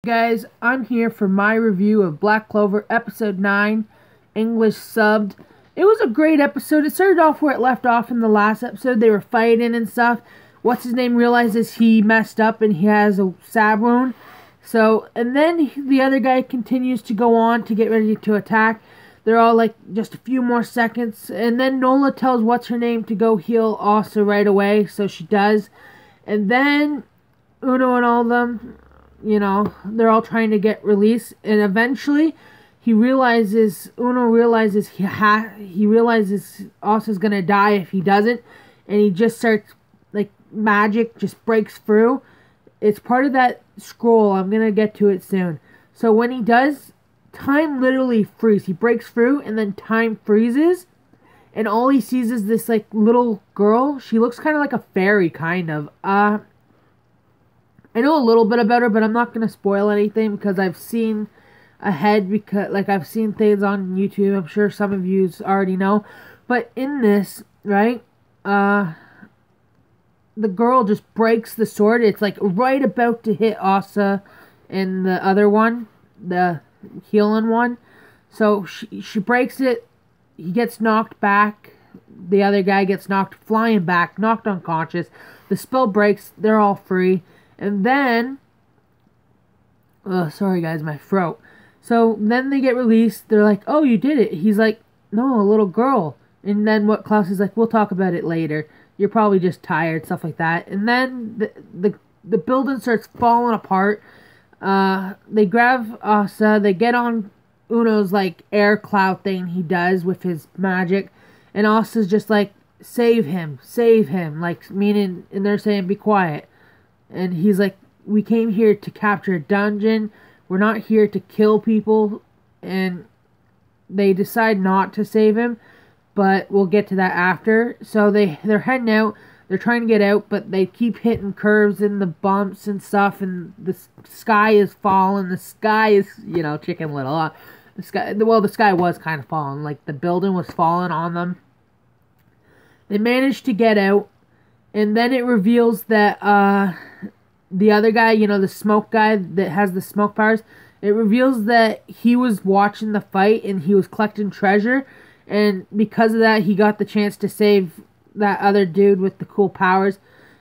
Guys, I'm here for my review of Black Clover episode 9, English subbed. It was a great episode. It started off where it left off in the last episode. They were fighting and stuff. What's his name realizes he messed up and he has a stab wound. And then the other guy continues to go on to get ready to attack. They're all like just a few more seconds, and then Nola tells what's her name to go heal Asa right away, so she does. And then Uno and all of them, they're all trying to get released, and eventually Uno realizes he realizes Asa's gonna die if he doesn't, and he just starts, like, magic just breaks through. It's part of that scroll. I'm gonna get to it soon. So when he does, time literally freezes. He breaks through, and then time freezes, and all he sees is this, like, little girl. She looks kind of like a fairy, kind of. I know a little bit about her, but I'm not going to spoil anything because I've seen ahead, because, like, I've seen things on YouTube. I'm sure some of you already know. But in this, right, the girl just breaks the sword. It's, like, right about to hit Asa and the other one, the healing one. So she breaks it. He gets knocked back. The other guy gets knocked flying back, knocked unconscious. The spell breaks. They're all free. And then, sorry guys, my throat. So then they get released. They're like, "Oh, you did it." He's like, "No, a little girl." And then what Klaus is like, "We'll talk about it later. You're probably just tired," stuff like that. And then the building starts falling apart. They grab Asa. They get on Uno's, like, air cloud thing he does with his magic. And Asa's just like, save him, like, meaning, and they're saying, be quiet. And he's like, "We came here to capture a dungeon. We're not here to kill people." And they decide not to save him, but we'll get to that after. So they're heading out. They're trying to get out, but they keep hitting curves and the bumps and stuff, and the sky is falling. The sky is, Chicken Little. The sky was kind of falling. Like, the building was falling on them. They managed to get out, and then it reveals that the other guy, the smoke guy that has the smoke powers, it reveals that he was watching the fight and he was collecting treasure, and because of that, he got the chance to save that other dude with the cool powers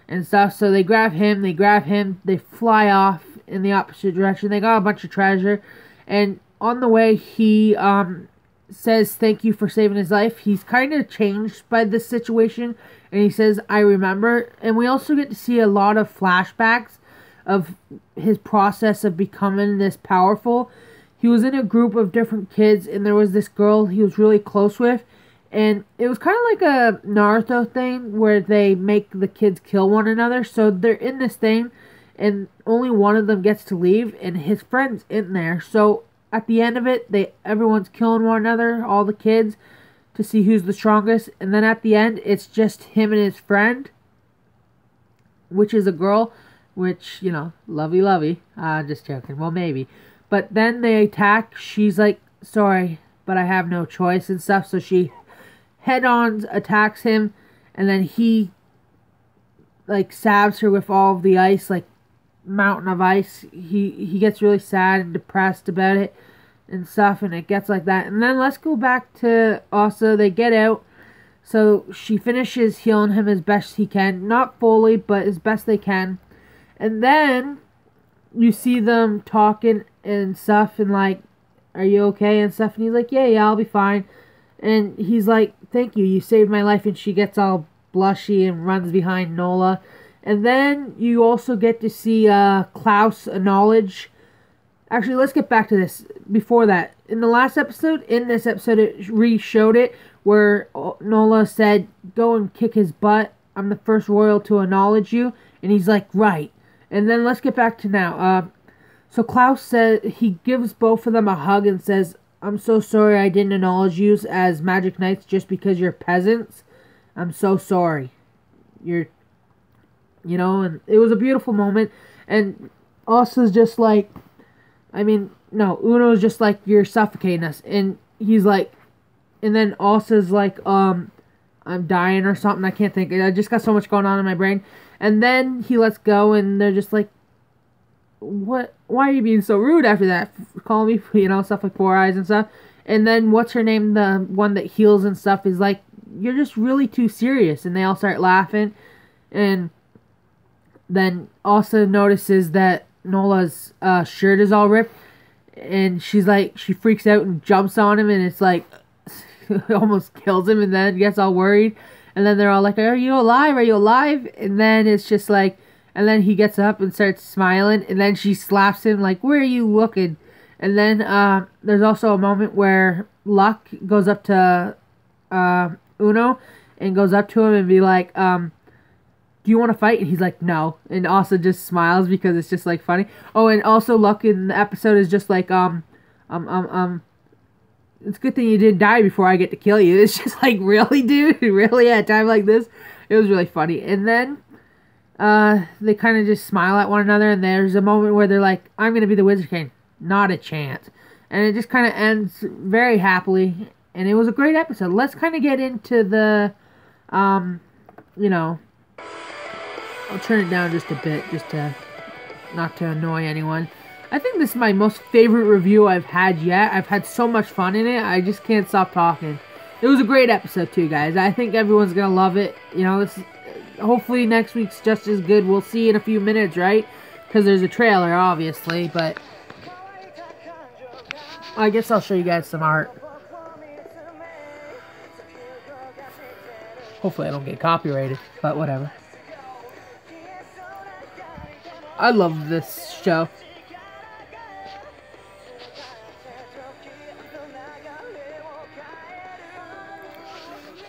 and stuff. So they grab him, they fly off in the opposite direction. They got a bunch of treasure, and on the way, he says thank you for saving his life. He's kind of changed by this situation, and he says, "I remember." And we also get to see a lot of flashbacks of his process of becoming this powerful. He was in a group of different kids, and there was this girl he was really close with, and it was kind of like a Naruto thing where they make the kids kill one another. So they're in this thing, and only one of them gets to leave, and his friend's in there. So at the end of it, everyone's killing one another, all the kids, to see who's the strongest. And then at the end, it's just him and his friend, which is a girl, which, lovey-lovey. Just joking. Well, maybe. But then they attack. She's like, "Sorry, but I have no choice," and stuff. So she head-on attacks him, and then he, like, stabs her with all of the ice, like, mountain of ice. He gets really sad and depressed about it and stuff, and it gets like that. And then let's go back to Asa. They get out. So she finishes healing him as best he can. Not fully, but as best they can. And then you see them talking and stuff, and like, "Are you okay?" and stuff. And he's like, yeah, I'll be fine. And he's like, "Thank you, you saved my life." And she gets all blushy and runs behind Nola. And then you also get to see Klaus acknowledge. Actually, let's get back to this. Before that, in this episode, it re-showed it, where Nola said, "Go and kick his butt. I'm the first royal to acknowledge you." And he's like, "Right." And then let's get back to now. So Klaus said, he gives both of them a hug and says, "I'm so sorry I didn't acknowledge you as Magic Knights just because you're peasants. I'm so sorry. And it was a beautiful moment. And Asa's just like, Uno's just like, "You're suffocating us." And he's like, and then Asa's like, "I'm dying," or something. I can't think. I just got so much going on in my brain. And then he lets go, and they're just like, what? Why are you being so rude after that? Calling me, stuff like Four Eyes and stuff. And then what's her name? The one that heals and stuff is like, you're just really too serious. And they all start laughing. And then Asa notices that Nola's shirt is all ripped. And she's like, she freaks out and jumps on him. And it's like, almost kills him. And then gets all worried. And then they're all like, are you alive? Are you alive? And then it's just like, and then he gets up and starts smiling. And then she slaps him like, where are you looking? And then there's also a moment where Luck goes up to Uno and goes up to him and be like, do you want to fight? And he's like, no. And also just smiles because it's just like funny. Oh, and also Luck in the episode is just like, it's a good thing you didn't die before I get to kill you. It's just like, really, dude? Really at a time like this? It was really funny. And then they kind of just smile at one another. And there's a moment where they're like, I'm going to be the Wizard King. Not a chance. And it just kind of ends very happily. And it was a great episode. Let's kind of get into the, I'll turn it down just a bit, just to, not to annoy anyone. I think this is my most favorite review I've had yet. I've had so much fun in it, I just can't stop talking. It was a great episode too, guys. I think everyone's gonna love it. Hopefully next week's just as good. We'll see in a few minutes, right? Because there's a trailer, obviously, but I guess I'll show you guys some art. Hopefully I don't get copyrighted, but whatever. I love this show.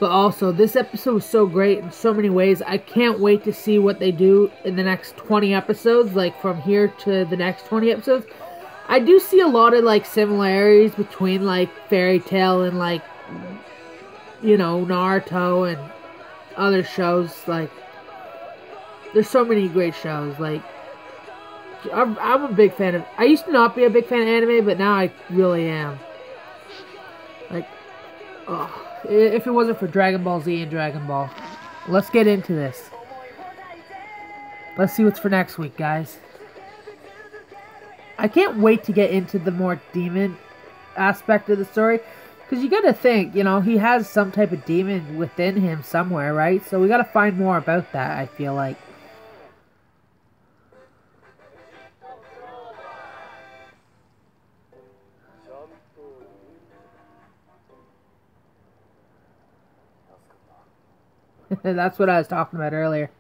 But also, this episode was so great in so many ways. I can't wait to see what they do in the next 20 episodes, like from here to the next 20 episodes. I do see a lot of like similarities between like Fairy Tail and like, Naruto and other shows. Like, there's so many great shows. Like, I'm a big fan of, I used to not be a big fan of anime, but now I really am. Like, if it wasn't for Dragon Ball Z and Dragon Ball. Let's get into this. Let's see what's for next week, guys. I can't wait to get into the more demon aspect of the story. Because you gotta think, he has some type of demon within him somewhere, right? So we gotta find more about that, I feel like. That's what I was talking about earlier.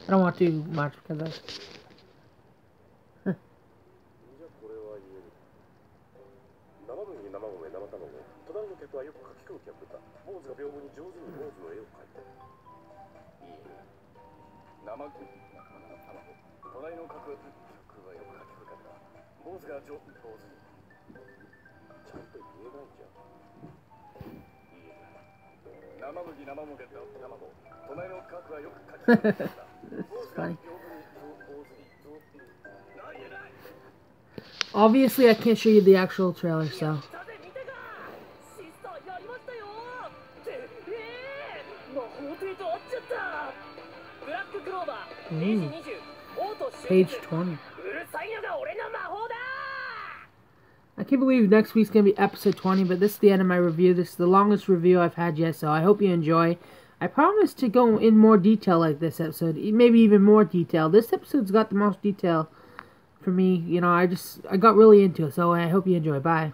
I don't want too much because I... It's funny. Obviously, I can't show you the actual trailer, so... Page 20. I can't believe next week's going to be episode 20, but this is the end of my review. This is the longest review I've had yet, so I hope you enjoy. I promise to go in more detail like this episode, maybe even more detail. This episode's got the most detail for me. I got really into it, so I hope you enjoy. Bye.